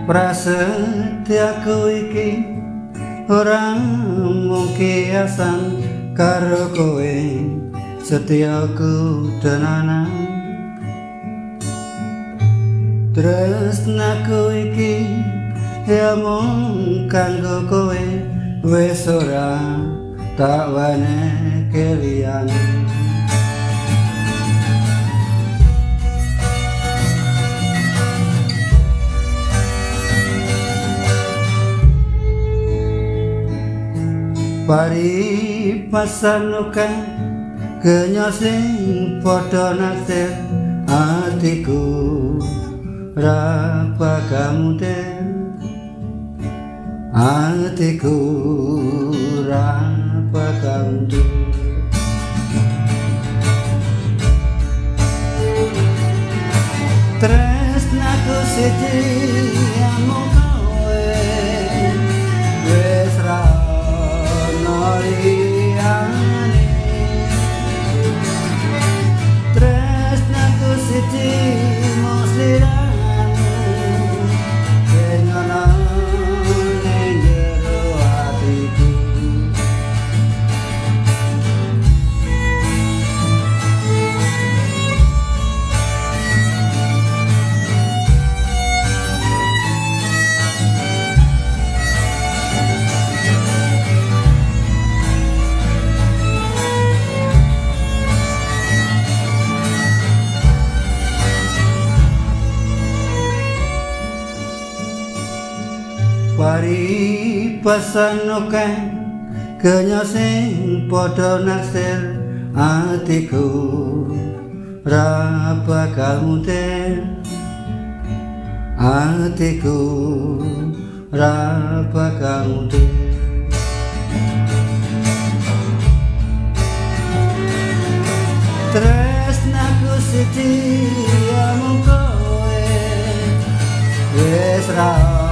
prasetyaku iki ora mung kiasan karo kowe setyaku tenanan tresnaku iki ya mung kanggo kowe wis ora tak wenehke liyane Paripasanukan kenya sing padha naksir atiku ra pagamuter atiku ra pagamuter tresnaku siji amung kowe wis ra tresnaku siji mung sliramu kenana ning jero atiku Paripasanukan kenya sing padha naksir atiku ra bakal muter atiku ra bakal muter tresnaku siji amung kowe wis ra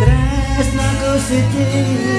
tresnaku siji